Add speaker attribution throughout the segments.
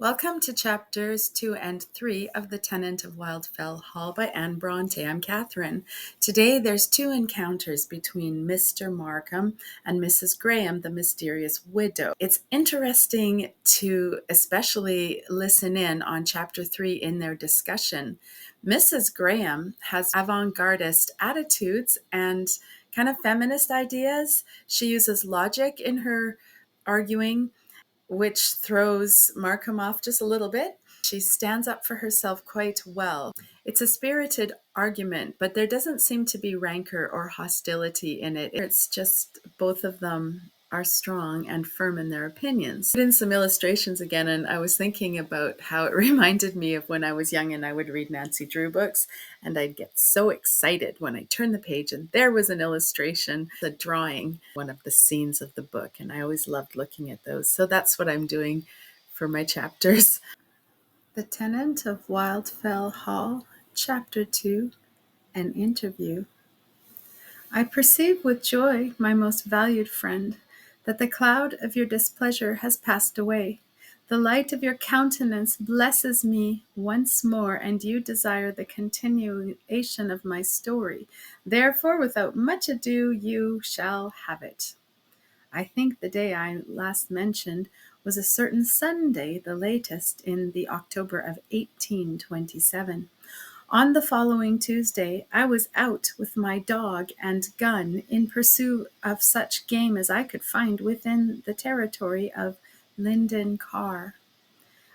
Speaker 1: Welcome to chapters 2 and 3 of The Tenant of Wildfell Hall by Anne Bronte. I'm Catherine. Today there's two encounters between Mr. Markham and Mrs. Graham, the mysterious widow. It's interesting to especially listen in on chapter 3 in their discussion. Mrs. Graham has avant-gardist attitudes and kind of feminist ideas. She uses logic in her arguing, which throws Markham off just a little bit. She stands up for herself quite well. It's a spirited argument, but there doesn't seem to be rancor or hostility in it. It's just both of them are strong and firm in their opinions. I put in some illustrations again, and I was thinking about how it reminded me of when I was young and I would read Nancy Drew books, and I'd get so excited when I turned the page and there was an illustration, a drawing, one of the scenes of the book, and I always loved looking at those. So that's what I'm doing for my chapters. The Tenant of Wildfell Hall, Chapter 2, An Interview. I perceive with joy, my most valued friend, that the cloud of your displeasure has passed away. The light of your countenance blesses me once more, and you desire the continuation of my story. Therefore, without much ado, you shall have it. I think the day I last mentioned was a certain Sunday, the latest in the October of 1827. On the following Tuesday, I was out with my dog and gun in pursuit of such game as I could find within the territory of Linden Carr.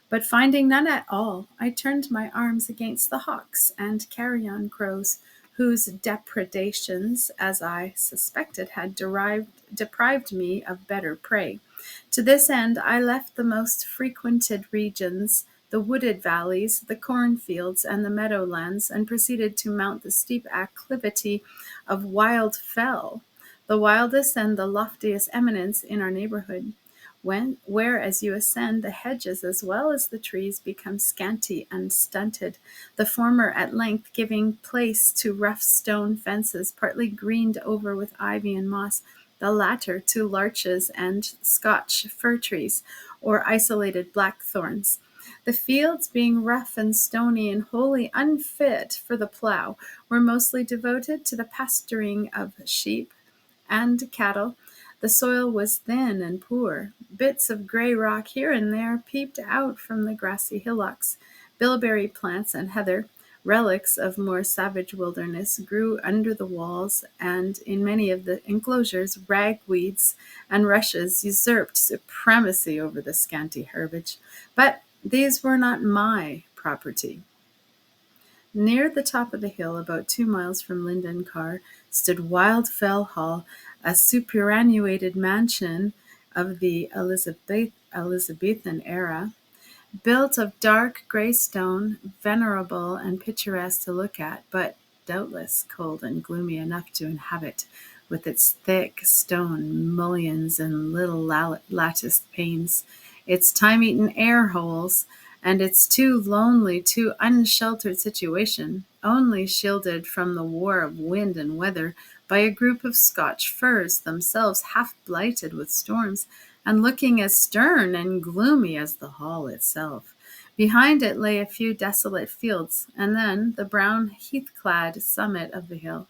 Speaker 1: But finding none at all, I turned my arms against the hawks and carrion crows, whose depredations, as I suspected, had deprived me of better prey. To this end, I left the most frequented regions, the wooded valleys, the cornfields, and the meadowlands, and proceeded to mount the steep acclivity of Wildfell, the wildest and the loftiest eminence in our neighborhood, where as you ascend, the hedges as well as the trees become scanty and stunted, the former at length giving place to rough stone fences, partly greened over with ivy and moss, the latter to larches and Scotch fir trees, or isolated blackthorns. The fields, being rough and stony and wholly unfit for the plough, were mostly devoted to the pasturing of sheep and cattle. The soil was thin and poor. Bits of gray rock here and there peeped out from the grassy hillocks. Bilberry plants and heather, relics of more savage wilderness, grew under the walls, and in many of the enclosures ragweeds and rushes usurped supremacy over the scanty herbage. But these were not my property. Near the top of the hill, about 2 miles from Linden Carr, stood Wildfell Hall, a superannuated mansion of the Elizabethan era, built of dark grey stone, venerable and picturesque to look at, but doubtless cold and gloomy enough to inhabit, with its thick stone mullions and little latticed panes, its time-eaten air holes, and its too lonely, too unsheltered situation, only shielded from the war of wind and weather by a group of Scotch firs, themselves half blighted with storms, and looking as stern and gloomy as the hall itself. Behind it lay a few desolate fields, and then the brown heath-clad summit of the hill.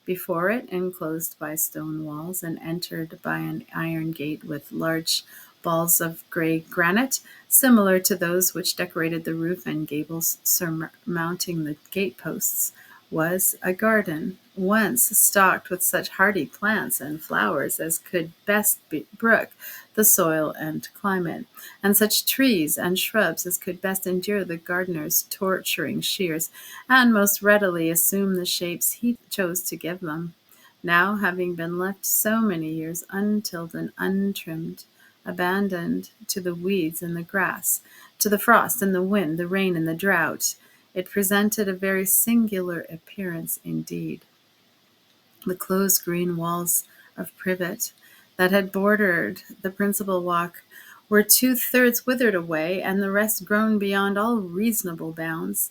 Speaker 1: Before it, enclosed by stone walls and entered by an iron gate with large balls of grey granite, similar to those which decorated the roof and gables surmounting the gateposts, was a garden, once stocked with such hardy plants and flowers as could best brook the soil and climate, and such trees and shrubs as could best endure the gardener's torturing shears, and most readily assume the shapes he chose to give them. Now, having been left so many years untilled and untrimmed, abandoned to the weeds and the grass, to the frost and the wind, the rain and the drought, it presented a very singular appearance indeed. The close green walls of privet that had bordered the principal walk were 2/3 withered away, and the rest grown beyond all reasonable bounds.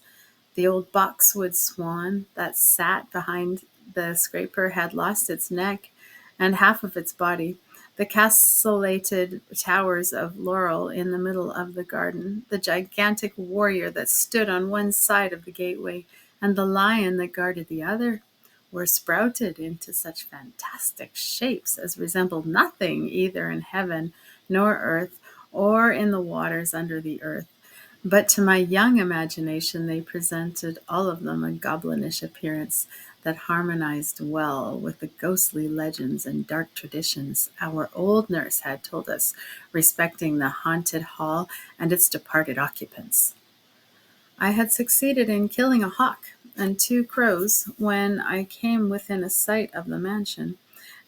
Speaker 1: The old boxwood swan that sat behind the scraper had lost its neck and half of its body. the castellated towers of laurel in the middle of the garden, the gigantic warrior that stood on one side of the gateway, and the lion that guarded the other, were sprouted into such fantastic shapes as resembled nothing either in heaven nor earth, or in the waters under the earth. But to my young imagination they presented all of them a goblinish appearance that harmonized well with the ghostly legends and dark traditions our old nurse had told us respecting the haunted hall and its departed occupants. I had succeeded in killing a hawk and 2 crows when I came within a sight of the mansion,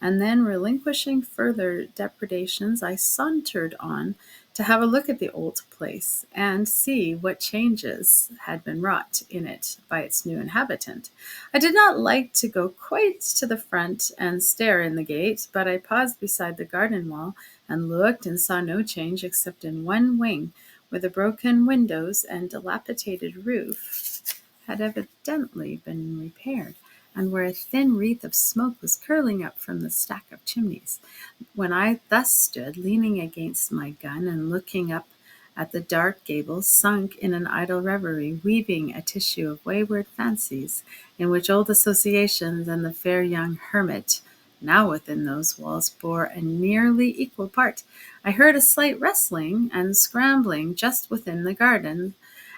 Speaker 1: and then relinquishing further depredations, I sauntered on to have a look at the old place and see what changes had been wrought in it by its new inhabitant. I did not like to go quite to the front and stare in the gate, but I paused beside the garden wall and looked and saw no change except in one wing, where the broken windows and dilapidated roof had evidently been repaired, and where a thin wreath of smoke was curling up from the stack of chimneys. When I thus stood, leaning against my gun and looking up at the dark gable, sunk in an idle reverie, weaving a tissue of wayward fancies, in which old associations and the fair young hermit, now within those walls, bore a nearly equal part, I heard a slight rustling and scrambling just within the garden,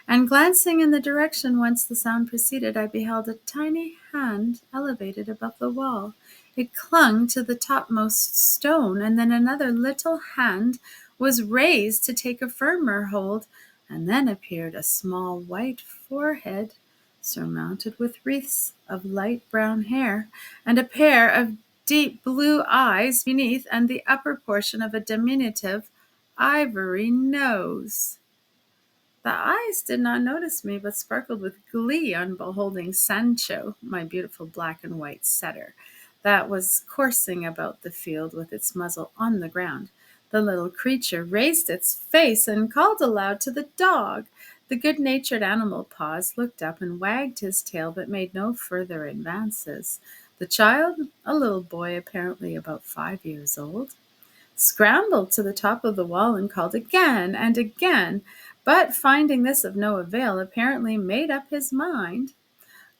Speaker 1: and glancing in the direction whence the sound proceeded, I beheld a tiny hand elevated above the wall. It clung to the topmost stone, and then another little hand was raised to take a firmer hold, and then appeared a small white forehead, surmounted with wreaths of light brown hair, and a pair of deep blue eyes beneath, and the upper portion of a diminutive ivory nose. The eyes did not notice me, but sparkled with glee on beholding Sancho, my beautiful black and white setter, that was coursing about the field with its muzzle on the ground. The little creature raised its face and called aloud to the dog. The good-natured animal paused, looked up, and wagged his tail, but made no further advances. The child, a little boy apparently about 5 years old, scrambled to the top of the wall and called again and again, but finding this of no avail, apparently made up his mind,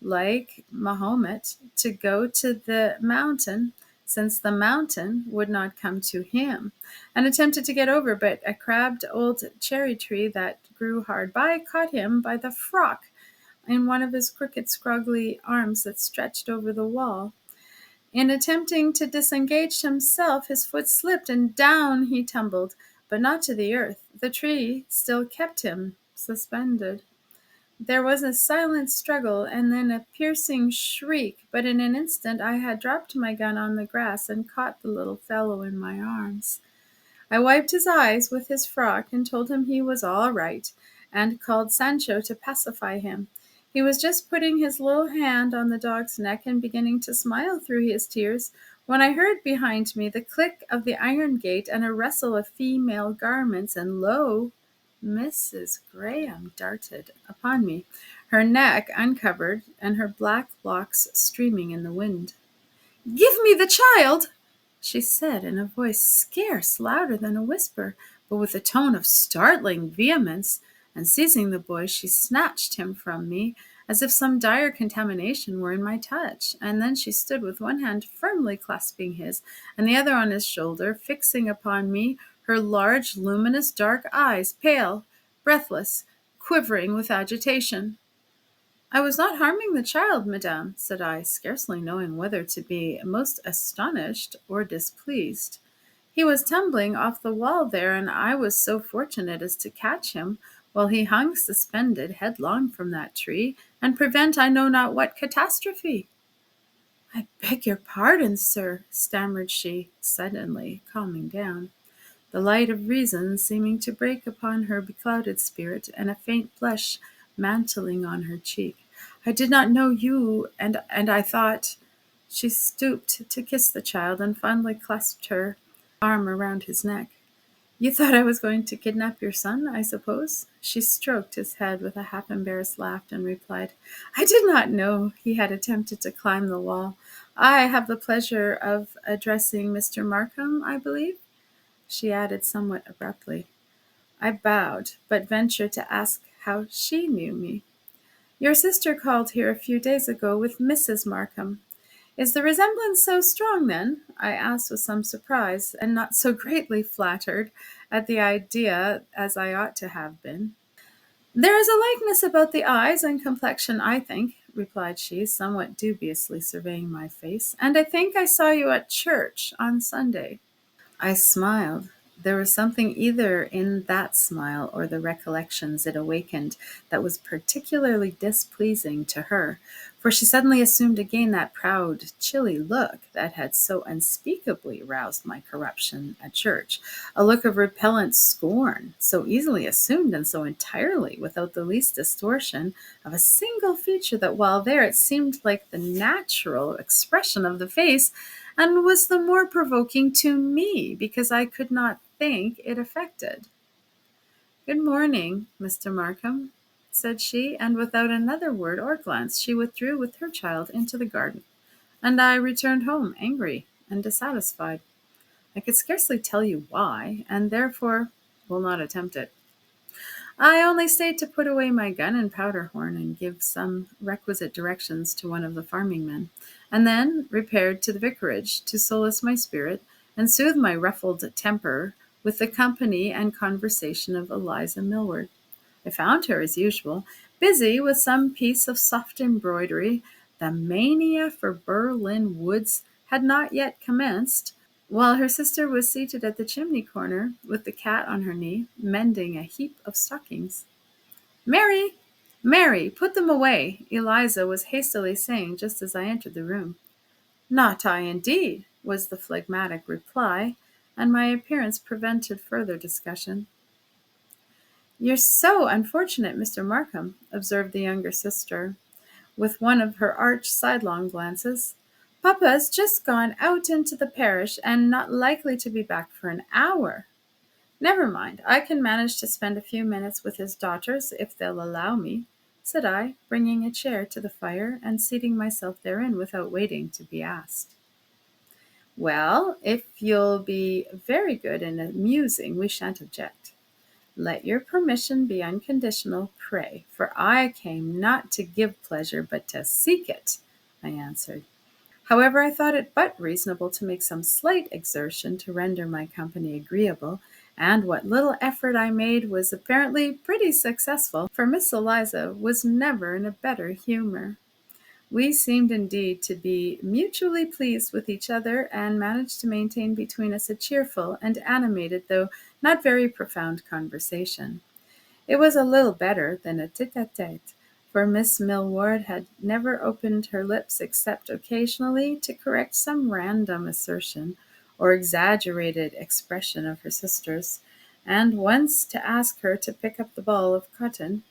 Speaker 1: like Mahomet, to go to the mountain, since the mountain would not come to him, and attempted to get over, but a crabbed old cherry tree that grew hard by caught him by the frock in one of his crooked, scroggly arms that stretched over the wall. In attempting to disengage himself, his foot slipped, and down he tumbled, but not to the earth. The tree still kept him suspended. There was a silent struggle, and then a piercing shriek, but in an instant I had dropped my gun on the grass and caught the little fellow in my arms. I wiped his eyes with his frock and told him he was all right, and called Sancho to pacify him. He was just putting his little hand on the dog's neck and beginning to smile through his tears, when I heard behind me the click of the iron gate and a rustle of female garments, and lo, Mrs. Graham darted upon me, her neck uncovered and her black locks streaming in the wind. "Give me the child!" she said in a voice scarce louder than a whisper, but with a tone of startling vehemence, and seizing the boy, she snatched him from me as if some dire contamination were in my touch, and then she stood with one hand firmly clasping his, and the other on his shoulder, fixing upon me her large, luminous, dark eyes, pale, breathless, quivering with agitation. "I was not harming the child, madame," said I, scarcely knowing whether to be most astonished or displeased. "He was tumbling off the wall there, and I was so fortunate as to catch him while he hung suspended headlong from that tree, and prevent I know not what catastrophe." "I beg your pardon, sir," stammered she, suddenly calming down, the light of reason seeming to break upon her beclouded spirit, and a faint blush mantling on her cheek. "I did not know you, and I thought—" She stooped to kiss the child, and fondly clasped her arm around his neck. "You thought I was going to kidnap your son, I suppose?" She stroked his head with a half-embarrassed laugh, and replied, "I did not know he had attempted to climb the wall. I have the pleasure of addressing Mr. Markham, I believe?" she added somewhat abruptly. I bowed, but ventured to ask how she knew me. Your sister called here a few days ago with Mrs. Markham. Is the resemblance so strong, then? I asked with some surprise, and not so greatly flattered at the idea as I ought to have been. There is a likeness about the eyes and complexion, I think, replied she, somewhat dubiously surveying my face, and I think I saw you at church on Sunday. I smiled. There was something either in that smile or the recollections it awakened that was particularly displeasing to her, for she suddenly assumed again that proud, chilly look that had so unspeakably roused my corruption at church, a look of repellent scorn, so easily assumed and so entirely without the least distortion of a single feature that while there it seemed like the natural expression of the face, and was the more provoking to me because I could not think it affected. Good morning, Mr. Markham, said she, and without another word or glance she withdrew with her child into the garden, and I returned home angry and dissatisfied. I could scarcely tell you why, and therefore will not attempt it. I only stayed to put away my gun and powder horn and give some requisite directions to one of the farming men, and then repaired to the vicarage to solace my spirit and soothe my ruffled temper with the company and conversation of Eliza Millward. I found her, as usual, busy with some piece of soft embroidery. The mania for Berlin woods had not yet commenced, while her sister was seated at the chimney corner, with the cat on her knee, mending a heap of stockings. Mary! Mary! Put them away! Eliza was hastily saying just as I entered the room. Not I, indeed, was the phlegmatic reply, and my appearance prevented further discussion. You're so unfortunate, Mr. Markham, observed the younger sister, with one of her arch sidelong glances. Papa's just gone out into the parish, and not likely to be back for an hour. Never mind, I can manage to spend a few minutes with his daughters, if they'll allow me, said I, bringing a chair to the fire and seating myself therein without waiting to be asked. Well, if you'll be very good and amusing, we shan't object. Let your permission be unconditional, pray, for I came not to give pleasure, but to seek it, I answered. However, I thought it but reasonable to make some slight exertion to render my company agreeable, and what little effort I made was apparently pretty successful, for Miss Eliza was never in a better humour. We seemed indeed to be mutually pleased with each other, and managed to maintain between us a cheerful and animated, though not very profound conversation. It was a little better than a tete-a-tete, for Miss Millward had never opened her lips except occasionally to correct some random assertion or exaggerated expression of her sister's, and once to ask her to pick up the ball of cotton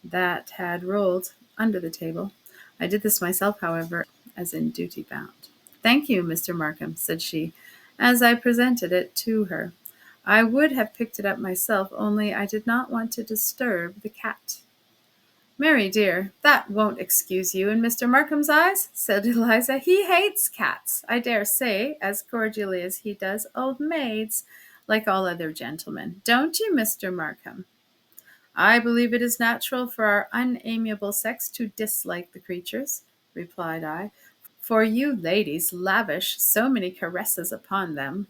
Speaker 1: that had rolled under the table. I did this myself, however, as in duty bound. Thank you, Mr. Markham, said she, as I presented it to her. I would have picked it up myself, only I did not want to disturb the cat. Mary, dear, that won't excuse you in Mr. Markham's eyes, said Eliza. He hates cats, I dare say, as cordially as he does old maids, like all other gentlemen. Don't you, Mr. Markham? I believe it is natural for our unamiable sex to dislike the creatures, replied I, for you ladies lavish so many caresses upon them.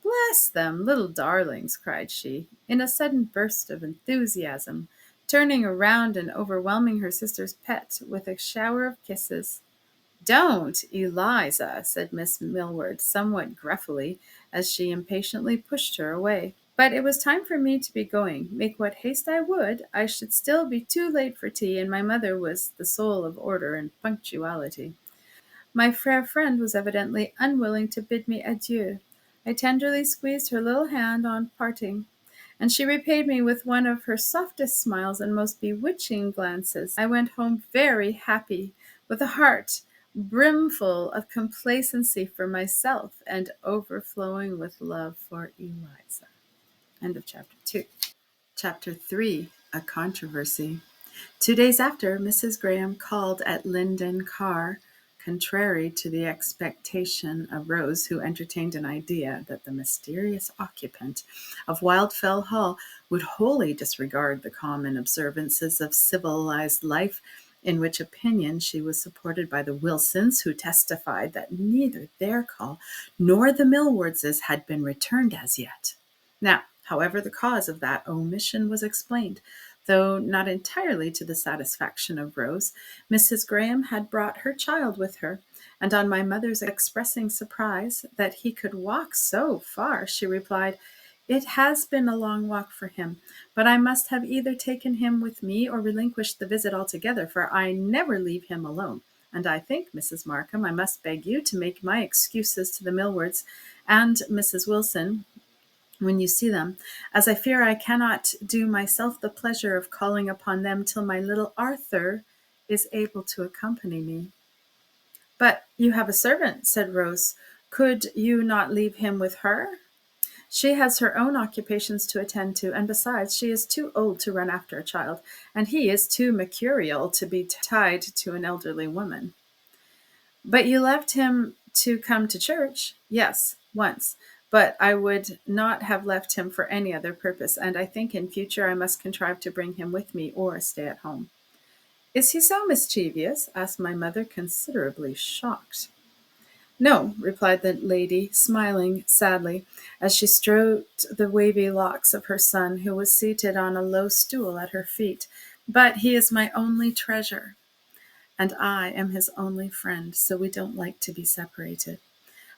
Speaker 1: Bless them, little darlings, cried she, in a sudden burst of enthusiasm, turning around and overwhelming her sister's pet with a shower of kisses. Don't, Eliza, said Miss Millward, somewhat gruffly, as she impatiently pushed her away. But it was time for me to be going. Make what haste I would, I should still be too late for tea, and my mother was the soul of order and punctuality. My fair friend was evidently unwilling to bid me adieu. I tenderly squeezed her little hand on parting, and she repaid me with one of her softest smiles and most bewitching glances. I went home very happy, with a heart brimful of complacency for myself and overflowing with love for Eliza. End of chapter 2. Chapter 3. A Controversy. 2 days after, Mrs. Graham called at Linden Car, contrary to the expectation of Rose, who entertained an idea that the mysterious occupant of Wildfell Hall would wholly disregard the common observances of civilized life, in which opinion she was supported by the Wilsons, who testified that neither their call nor the Millwards' had been returned as yet. Now, however, the cause of that omission was explained, though not entirely to the satisfaction of Rose. Mrs. Graham had brought her child with her, and on my mother's expressing surprise that he could walk so far, she replied, "It has been a long walk for him, but I must have either taken him with me or relinquished the visit altogether, for I never leave him alone. And I think, Mrs. Markham, I must beg you to make my excuses to the Millwards and Mrs. Wilson when you see them, as I fear I cannot do myself the pleasure of calling upon them till my little Arthur is able to accompany me." "But you have a servant," said Rose. "Could you not leave him with her? She has her own occupations to attend to, and besides, she is too old to run after a child, and he is too mercurial to be tied to an elderly woman." "But you left him to come to church?" "Yes, once. But I would not have left him for any other purpose, and I think in future I must contrive to bring him with me or stay at home." "Is he so mischievous?" asked my mother, considerably shocked. "No," replied the lady, smiling sadly, as she stroked the wavy locks of her son, who was seated on a low stool at her feet. "But he is my only treasure, and I am his only friend, so we don't like to be separated."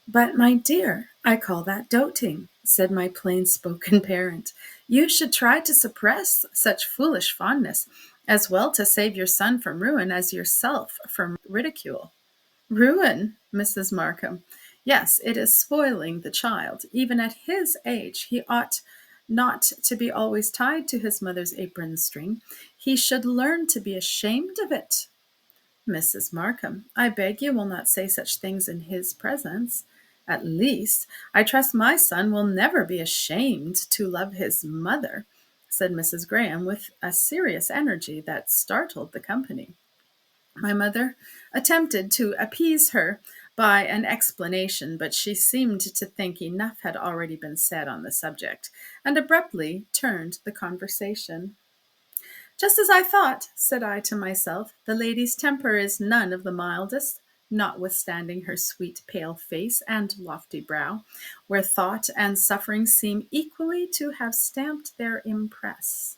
Speaker 1: "But, my dear, I call that doting," said my plain-spoken parent. "You should try to suppress such foolish fondness, as well to save your son from ruin as yourself from ridicule." "Ruin, Mrs. Markham! Yes, it is spoiling the child. Even at his age, he ought not to be always tied to his mother's apron string. He should learn to be ashamed of it." "Mrs. Markham, I beg you will not say such things in his presence. At least, I trust my son will never be ashamed to love his mother," said Mrs. Graham with a serious energy that startled the company. My mother attempted to appease her by an explanation, but she seemed to think enough had already been said on the subject, and abruptly turned the conversation. "Just as I thought," said I to myself. "The lady's temper is none of the mildest, notwithstanding her sweet pale face and lofty brow, where thought and suffering seem equally to have stamped their impress."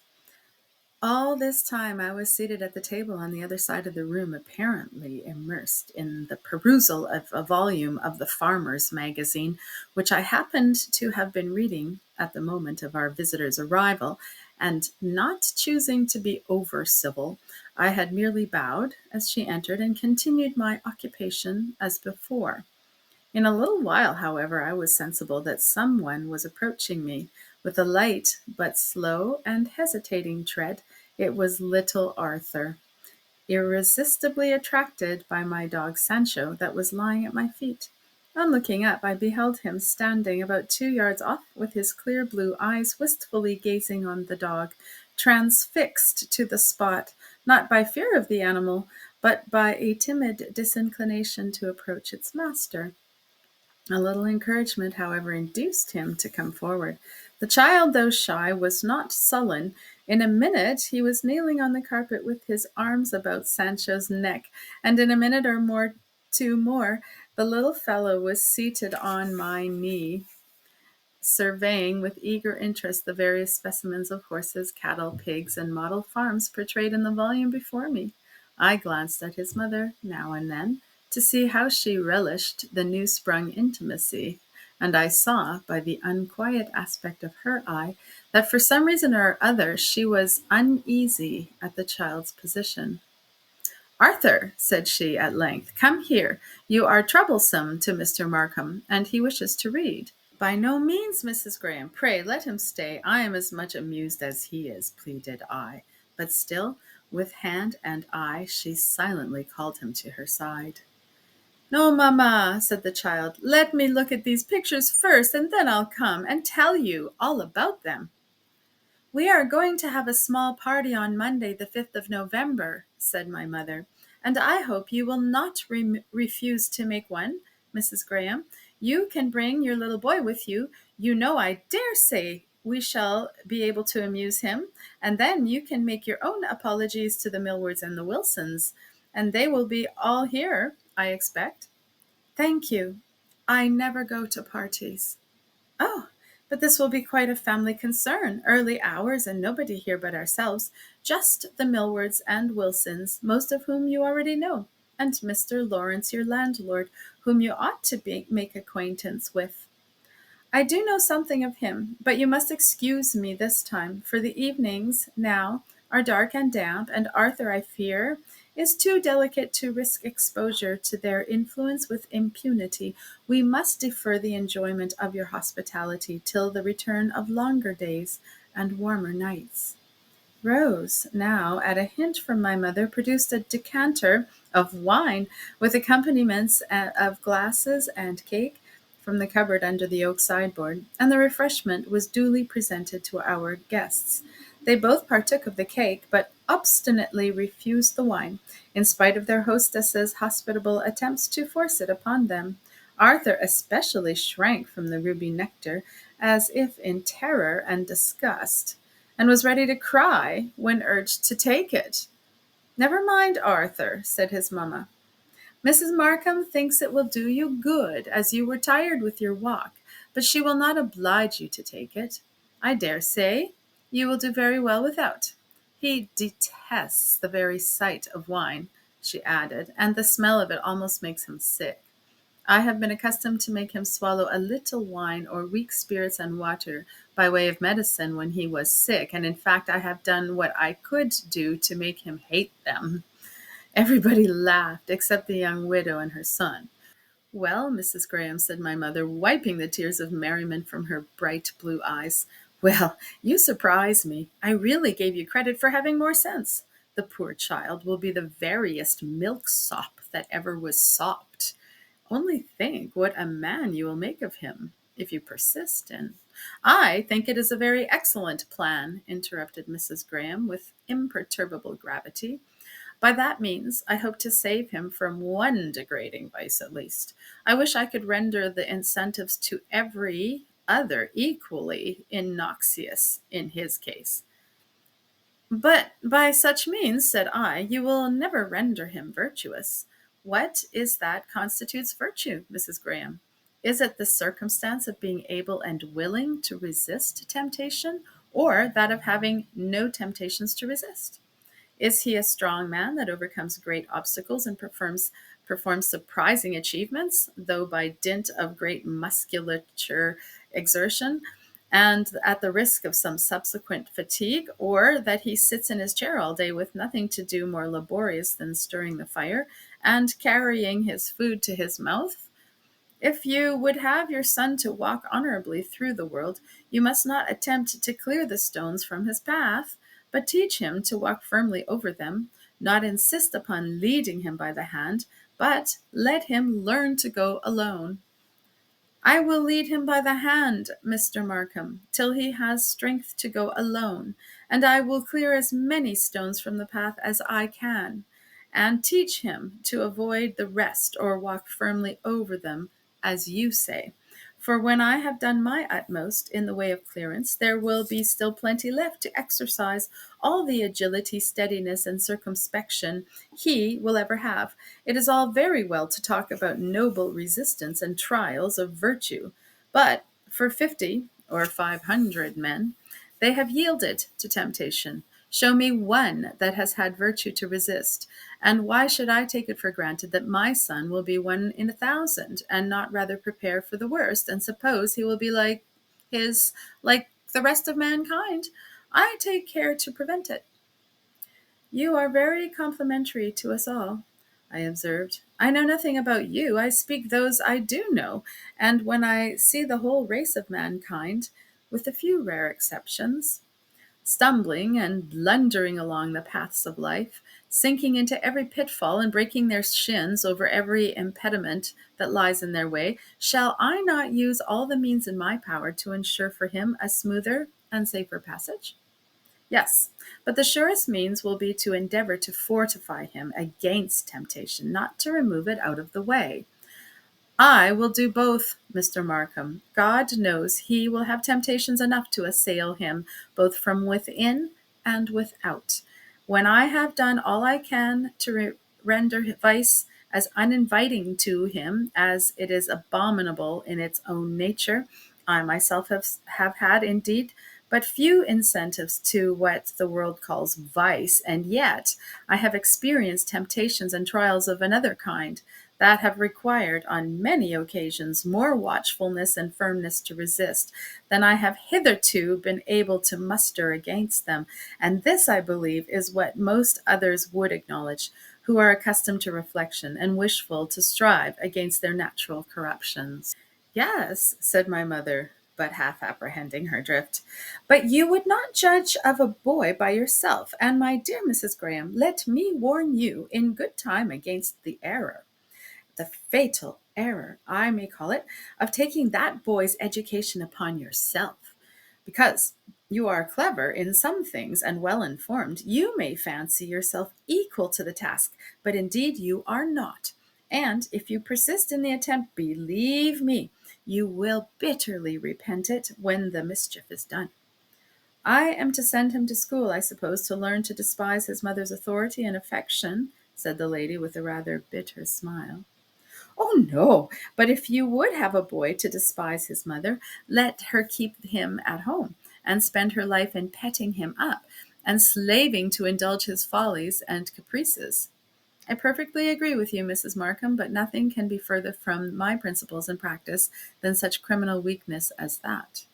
Speaker 1: All this time I was seated at the table on the other side of the room, apparently immersed in the perusal of a volume of the Farmer's Magazine, which I happened to have been reading at the moment of our visitor's arrival, and not choosing to be over-civil, I had merely bowed as she entered and continued my occupation as before. In a little while, however, I was sensible that some one was approaching me with a light but slow and hesitating tread. It was little Arthur, irresistibly attracted by my dog Sancho that was lying at my feet. On looking up, I beheld him standing about 2 yards off, with his clear blue eyes wistfully gazing on the dog, transfixed to the spot, not by fear of the animal, but by a timid disinclination to approach its master. A little encouragement, however, induced him to come forward. The child, though shy, was not sullen. In a minute he was kneeling on the carpet with his arms about Sancho's neck, and in a minute or more, the little fellow was seated on my knee, surveying with eager interest the various specimens of horses, cattle, pigs, and model farms portrayed in the volume before me. I glanced at his mother now and then to see how she relished the new-sprung intimacy, and I saw by the unquiet aspect of her eye that for some reason or other she was uneasy at the child's position. "Arthur," said she at length, "come here. You are troublesome to Mr. Markham, and he wishes to read." "By no means, Mrs. Graham. Pray let him stay. I am as much amused as he is," pleaded I. But still, with hand and eye, she silently called him to her side. "No, mamma," said the child. "Let me look at these pictures first, and then I'll come and tell you all about them." "We are going to have a small party on Monday, the 5th of November," said my mother. and I hope you will not refuse to make one, Mrs. Graham. You can bring your little boy with you. You know, I dare say we shall be able to amuse him, and then you can make your own apologies to the Millwards and the Wilsons, and they will be all here, I expect. Thank you. I never go to parties. Oh, but this will be quite a family concern. Early hours and nobody here but ourselves. Just the Millwards and Wilsons, most of whom you already know, and Mr. Lawrence, your landlord, whom you ought to make acquaintance with. I do know something of him, but you must excuse me this time, for the evenings now are dark and damp, and Arthur, I fear, is too delicate to risk exposure to their influence with impunity. We must defer the enjoyment of your hospitality till the return of longer days and warmer nights. Rose now, at a hint from my mother, produced a decanter of wine, with accompaniments of glasses and cake, from the cupboard under the oak sideboard, and the refreshment was duly presented to our guests. They both partook of the cake, but obstinately refused the wine, in spite of their hostess's hospitable attempts to force it upon them. Arthur especially shrank from the ruby nectar, as if in terror and disgust, and was ready to cry when urged to take it. Never mind, Arthur, said his mamma. Mrs. Markham thinks it will do you good, as you were tired with your walk, but she will not oblige you to take it. I dare say you will do very well without. He detests the very sight of wine, she added, and the smell of it almost makes him sick. I have been accustomed to make him swallow a little wine or weak spirits and water by way of medicine when he was sick, and in fact I have done what I could do to make him hate them. Everybody laughed, except the young widow and her son. Well, Mrs. Graham, said my mother, wiping the tears of merriment from her bright blue eyes, well, you surprise me. I really gave you credit for having more sense. The poor child will be the veriest milksop that ever was sopped. Only think what a man you will make of him, if you persist in— I think it is a very excellent plan, interrupted Mrs. Graham with imperturbable gravity. By that means, I hope to save him from one degrading vice at least. I wish I could render the incentives to every other equally innoxious in his case. But by such means, said I, you will never render him virtuous. What is that constitutes virtue, Mrs. Graham? Is it the circumstance of being able and willing to resist temptation, or that of having no temptations to resist? Is he a strong man that overcomes great obstacles and performs surprising achievements, though by dint of great musculature exertion, and at the risk of some subsequent fatigue, or that he sits in his chair all day with nothing to do more laborious than stirring the fire and carrying his food to his mouth? If you would have your son to walk honorably through the world, you must not attempt to clear the stones from his path, but teach him to walk firmly over them, not insist upon leading him by the hand, but let him learn to go alone. I will lead him by the hand, Mr. Markham, till he has strength to go alone, and I will clear as many stones from the path as I can, and teach him to avoid the rest or walk firmly over them, as you say. For when I have done my utmost in the way of clearance, there will be still plenty left to exercise all the agility, steadiness, and circumspection he will ever have. It is all very well to talk about noble resistance and trials of virtue, but for 50 or 500 men, they have yielded to temptation. Show me one that has had virtue to resist, and why should I take it for granted that my son will be one in 1,000, and not rather prepare for the worst, and suppose he will be like the rest of mankind? I take care to prevent it. You are very complimentary to us all, I observed. I know nothing about you. I speak those I do know, and when I see the whole race of mankind, with a few rare exceptions, stumbling and blundering along the paths of life, sinking into every pitfall and breaking their shins over every impediment that lies in their way, shall I not use all the means in my power to ensure for him a smoother and safer passage? Yes, but the surest means will be to endeavor to fortify him against temptation, not to remove it out of the way. I will do both, Mr. Markham. God knows he will have temptations enough to assail him, both from within and without. When I have done all I can to render vice as uninviting to him as it is abominable in its own nature, I myself have had, indeed, but few incentives to what the world calls vice, and yet I have experienced temptations and trials of another kind that have required on many occasions more watchfulness and firmness to resist than I have hitherto been able to muster against them. And this, I believe, is what most others would acknowledge, who are accustomed to reflection and wishful to strive against their natural corruptions. Yes, said my mother, but half apprehending her drift. But you would not judge of a boy by yourself, and my dear Mrs. Graham, let me warn you in good time against the error, the fatal error, I may call it, of taking that boy's education upon yourself. Because you are clever in some things and well informed, you may fancy yourself equal to the task, but indeed you are not. And if you persist in the attempt, believe me, you will bitterly repent it when the mischief is done. I am to send him to school, I suppose, to learn to despise his mother's authority and affection, said the lady with a rather bitter smile. Oh, no, but if you would have a boy to despise his mother, let her keep him at home and spend her life in petting him up and slaving to indulge his follies and caprices. I perfectly agree with you, Mrs. Markham, but nothing can be further from my principles and practice than such criminal weakness as that.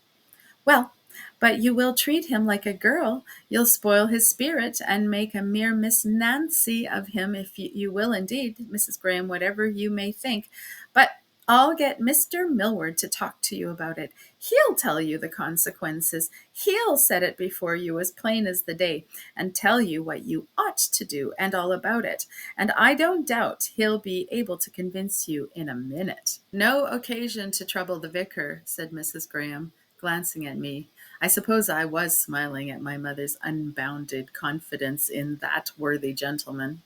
Speaker 1: Well, but you will treat him like a girl. You'll spoil his spirit and make a mere Miss Nancy of him, if you will indeed, Mrs. Graham, whatever you may think. But I'll get Mr. Millward to talk to you about it. He'll tell you the consequences. He'll set it before you as plain as the day and tell you what you ought to do and all about it. And I don't doubt he'll be able to convince you in a minute. No occasion to trouble the vicar, said Mrs. Graham, glancing at me. I suppose I was smiling at my mother's unbounded confidence in that worthy gentleman.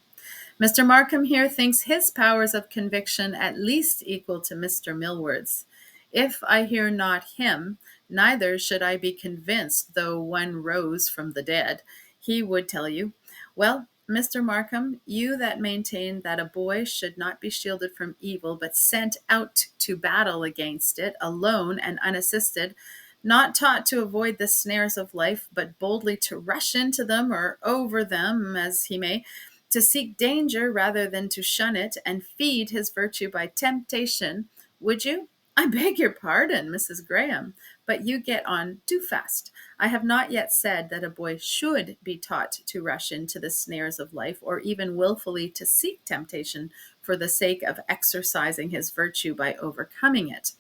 Speaker 1: Mr. Markham here thinks his powers of conviction at least equal to Mr. Millward's. If I hear not him, neither should I be convinced, though one rose from the dead. He would tell you, well, Mr. Markham, you that maintain that a boy should not be shielded from evil, but sent out to battle against it, alone and unassisted, not taught to avoid the snares of life, but boldly to rush into them or over them as he may, to seek danger rather than to shun it, and feed his virtue by temptation, would you? I beg your pardon, Mrs. Graham, but you get on too fast. I have not yet said that a boy should be taught to rush into the snares of life, or even willfully to seek temptation for the sake of exercising his virtue by overcoming it.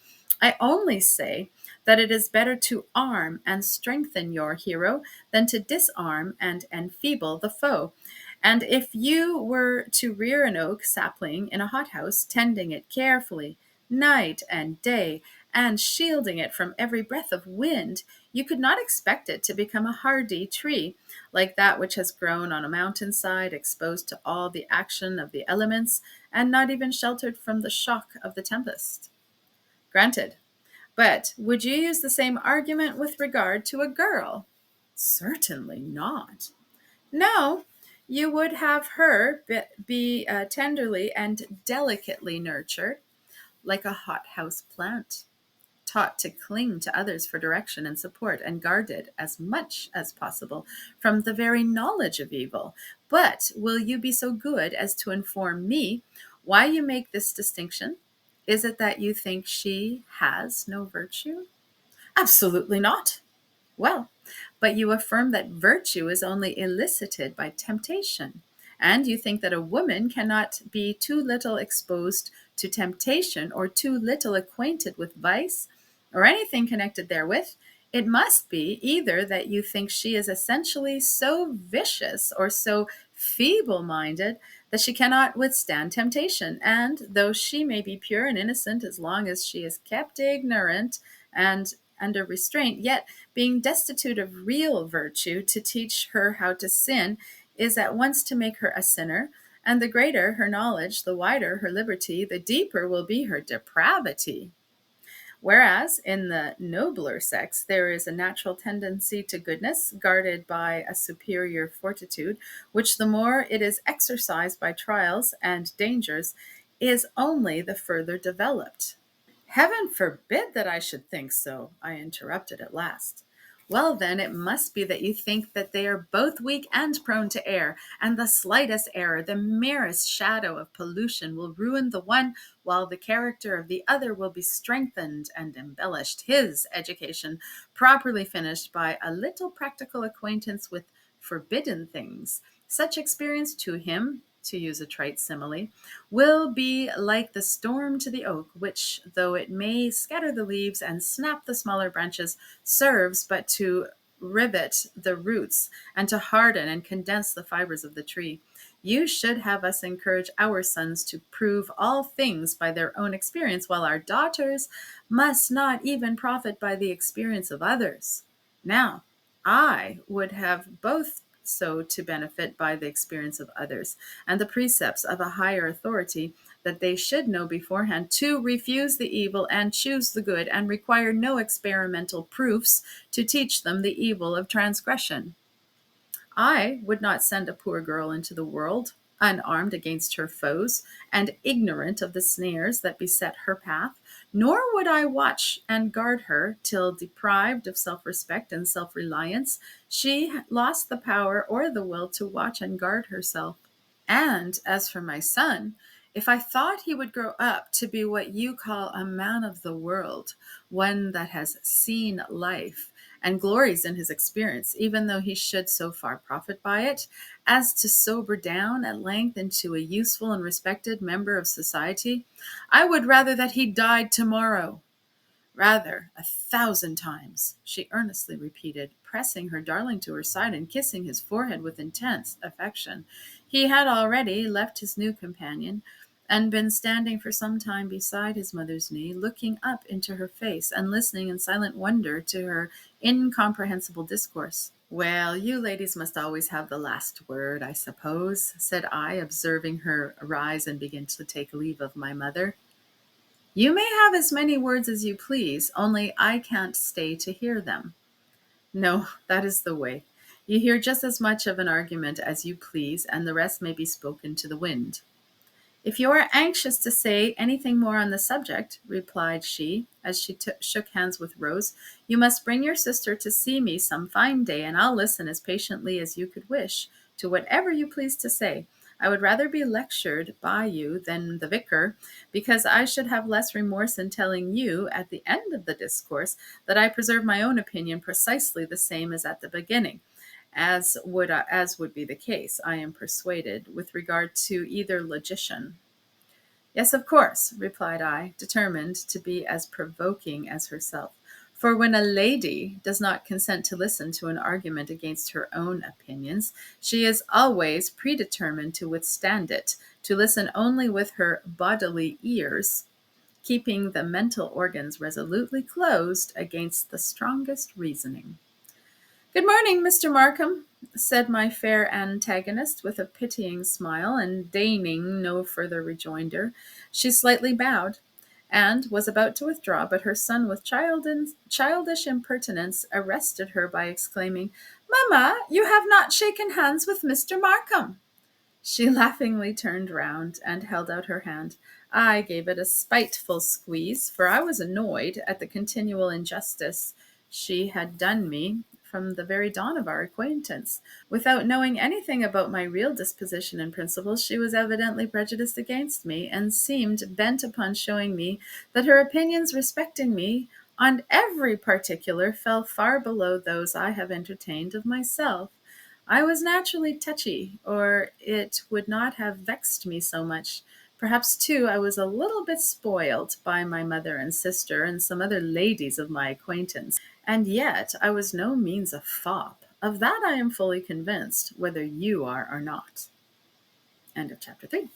Speaker 1: I only say that it is better to arm and strengthen your hero than to disarm and enfeeble the foe. And if you were to rear an oak sapling in a hothouse, tending it carefully, night and day, and shielding it from every breath of wind, you could not expect it to become a hardy tree, like that which has grown on a mountainside, exposed to all the action of the elements, and not even sheltered from the shock of the tempest. Granted. But would you use the same argument with regard to a girl? Certainly not. No, you would have her be tenderly and delicately nurtured, like a hothouse plant, taught to cling to others for direction and support, and guarded as much as possible from the very knowledge of evil. But will you be so good as to inform me why you make this distinction? Is it that you think she has no virtue? Absolutely not. Well, but you affirm that virtue is only elicited by temptation, and you think that a woman cannot be too little exposed to temptation or too little acquainted with vice, or anything connected therewith. It must be either that you think she is essentially so vicious or so feeble-minded that she cannot withstand temptation, and though she may be pure and innocent as long as she is kept ignorant and under restraint, yet being destitute of real virtue, to teach her how to sin is at once to make her a sinner, and the greater her knowledge, the wider her liberty, the deeper will be her depravity. Whereas in the nobler sex, there is a natural tendency to goodness, guarded by a superior fortitude, which the more it is exercised by trials and dangers, is only the further developed. Heaven forbid that I should think so, I interrupted at last. Well, then, it must be that you think that they are both weak and prone to err, and the slightest error, the merest shadow of pollution, will ruin the one, while the character of the other will be strengthened and embellished. His education, properly finished by a little practical acquaintance with forbidden things, such experience to him, to use a trite simile, will be like the storm to the oak, which, though it may scatter the leaves and snap the smaller branches, serves but to rivet the roots and to harden and condense the fibers of the tree. You should have us encourage our sons to prove all things by their own experience, while our daughters must not even profit by the experience of others. Now, I would have both so to benefit by the experience of others, and the precepts of a higher authority, that they should know beforehand to refuse the evil and choose the good, and require no experimental proofs to teach them the evil of transgression. I would not send a poor girl into the world, unarmed against her foes, and ignorant of the snares that beset her path, nor would I watch and guard her till, deprived of self-respect and self-reliance, she lost the power or the will to watch and guard herself. And as for my son, if I thought he would grow up to be what you call a man of the world, one that has seen life and glories in his experience, even though he should so far profit by it, as to sober down at length into a useful and respected member of society, I would rather that he died tomorrow. Rather, 1,000 times, she earnestly repeated, pressing her darling to her side and kissing his forehead with intense affection. He had already left his new companion, and been standing for some time beside his mother's knee, looking up into her face, and listening in silent wonder to her incomprehensible discourse. Well, you ladies must always have the last word, I suppose, said I, observing her rise and begin to take leave of my mother. You may have as many words as you please, only I can't stay to hear them. No, that is the way. You hear just as much of an argument as you please, and the rest may be spoken to the wind. If you are anxious to say anything more on the subject, replied she, as she shook hands with Rose, you must bring your sister to see me some fine day, and I'll listen as patiently as you could wish to whatever you please to say. I would rather be lectured by you than the vicar, because I should have less remorse in telling you at the end of the discourse that I preserve my own opinion precisely the same as at the beginning, as would be the case, I am persuaded, with regard to either logician. Yes, of course, replied I, determined to be as provoking as herself. For when a lady does not consent to listen to an argument against her own opinions, she is always predetermined to withstand it, to listen only with her bodily ears, keeping the mental organs resolutely closed against the strongest reasoning. Good morning, Mr. Markham, said my fair antagonist with a pitying smile, and deigning no further rejoinder, she slightly bowed, and was about to withdraw, but her son, with childish impertinence, arrested her by exclaiming, Mamma, you have not shaken hands with Mr. Markham. She laughingly turned round and held out her hand. I gave it a spiteful squeeze, for I was annoyed at the continual injustice she had done me from the very dawn of our acquaintance. Without knowing anything about my real disposition and principles, she was evidently prejudiced against me, and seemed bent upon showing me that her opinions respecting me on every particular fell far below those I have entertained of myself. I was naturally touchy, or it would not have vexed me so much. Perhaps, too, I was a little bit spoiled by my mother and sister and some other ladies of my acquaintance, and yet I was no means a fop. Of that I am fully convinced, whether you are or not. End of chapter 3.